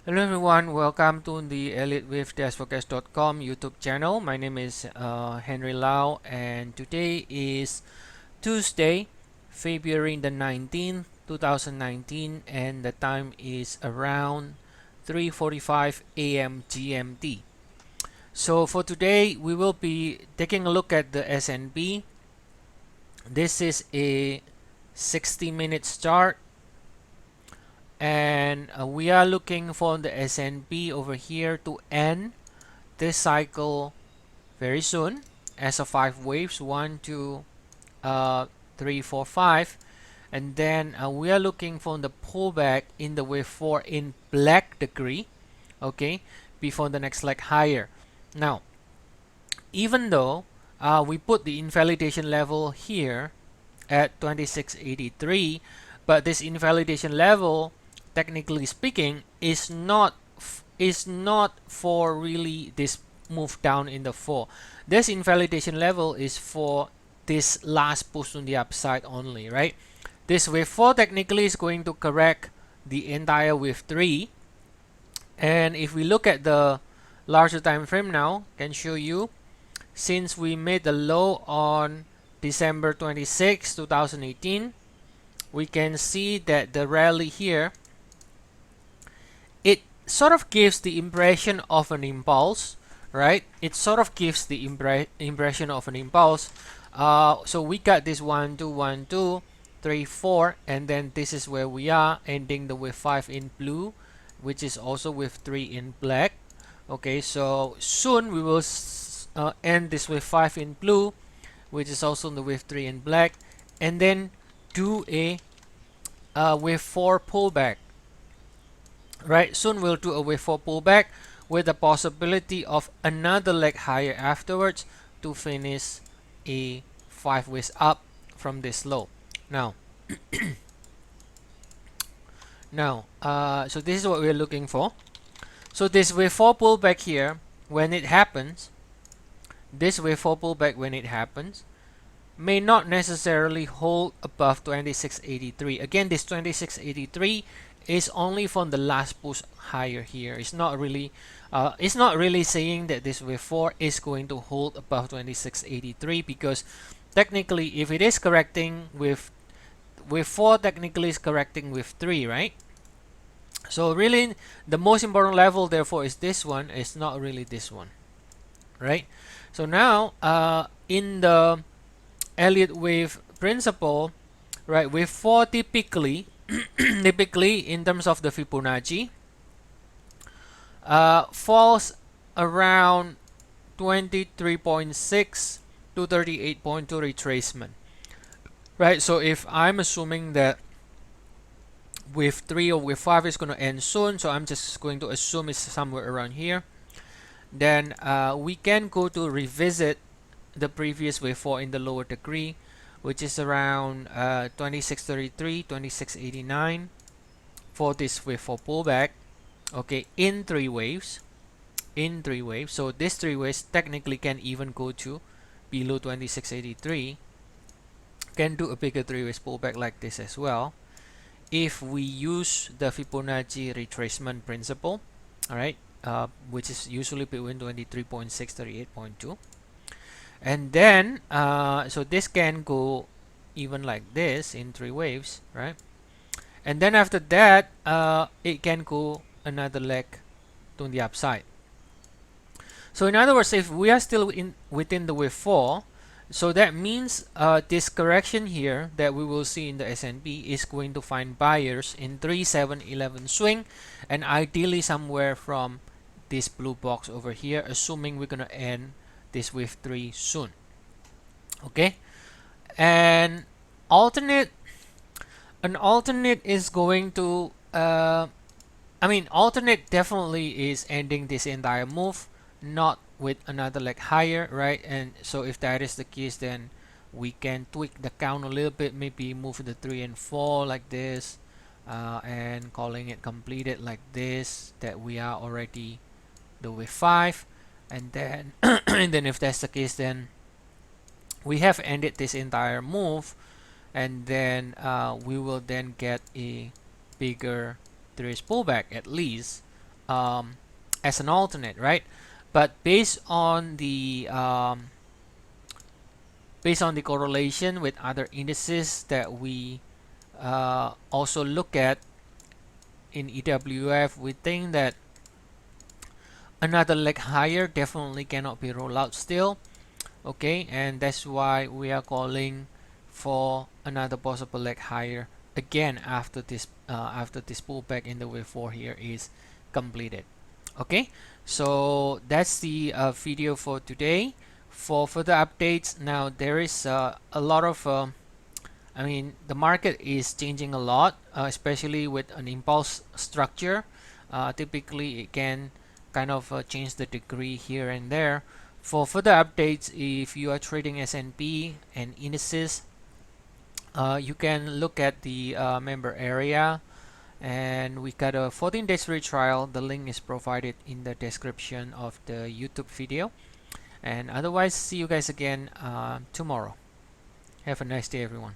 Hello everyone, welcome to the Elliott Wave Forecast.com YouTube channel. My name is Henry Lau, and today is Tuesday, February the 19th, 2019, and the time is around 3:45 a.m. GMT. So for today, we will be taking a look at the S&P. This is a 60-minute chart, and we are looking for the S&P over here to end this cycle very soon as a 5 waves, 1 2 3 4 5, and then we are looking for the pullback in the wave 4 in black degree, okay, before the next leg higher. Now, even though we put the invalidation level here at 2683, but this invalidation level, technically speaking, is not for really this move down in the 4. This invalidation level is for this last push on the upside only, right? This wave 4 technically is going to correct the entire wave 3, and if we look at the larger time frame now, can show you, since we made the low on December 26, 2018, we can see that the rally here, it sort of gives the impression of an impulse, right? It sort of gives the impression of an impulse. So we got this 1 2 1 2 3 4, and then this is where we are ending the wave 5 in blue, which is also wave 3 in black. Okay, so soon we will end this wave 5 in blue, which is also the wave 3 in black, and then do a wave 4 pullback. Right, soon we'll do a wave 4 pullback with the possibility of another leg higher afterwards to finish a 5 ways up from this low. Now, so this is what we're looking for. So this wave 4 pullback here, when it happens, this wave 4 pullback when it happens, may not necessarily hold above 2683. Again, this 2683 is only from the last push higher here. It's not really saying that this wave 4 is going to hold above 2683, because technically, if it is correcting with wave 4, technically is correcting with 3, right? So really, the most important level therefore is this one. It's not really this one, right? So now, in the Elliott wave principle, right, wave 4 typically in terms of the Fibonacci, falls around 23.6 to 38.2 retracement, right? So if I'm assuming that wave 3 or wave 5 is going to end soon, so I'm just going to assume it's somewhere around here, then we can go to revisit the previous wave 4 in the lower degree, which is around 2633, 2689 for this wave 4 pullback, okay, in 3 waves. So this 3 waves technically can even go to below 2683, can do a bigger 3 waves pullback like this as well if we use the Fibonacci retracement principle, all right, which is usually between 23.6 38.2. And then so this can go even like this in 3 waves, right? And then after that, it can go another leg to the upside. So in other words, if we are still within the wave 4, so that means this correction here that we will see in the S&P is going to find buyers in 3 7 11 swing, and ideally somewhere from this blue box over here, assuming we're gonna end this wave 3 soon. Okay, and an alternate is going to alternate definitely is ending this entire move, not with another leg higher, right? And so if that is the case, then we can tweak the count a little bit, maybe move the 3 and 4 like this, and calling it completed like this, that we are already the wave 5, and then and then if that's the case, then we have ended this entire move, and then we will then get a bigger 3 pullback at least as an alternate, right? But based on the correlation with other indices that we also look at in EWF, we think that another leg higher definitely cannot be rolled out still. Okay, and that's why we are calling for another possible leg higher again after this pullback in the wave 4 here is completed. Okay, so that's the video for today. For further updates, now there is a lot of I mean, the market is changing a lot, especially with an impulse structure. Typically it can kind of change the degree here and there. For further updates, if you are trading S&P and indices, you can look at the member area, and we got a 14 days free trial. The link is provided in the description of the YouTube video. And otherwise, see you guys again tomorrow. Have a nice day, everyone.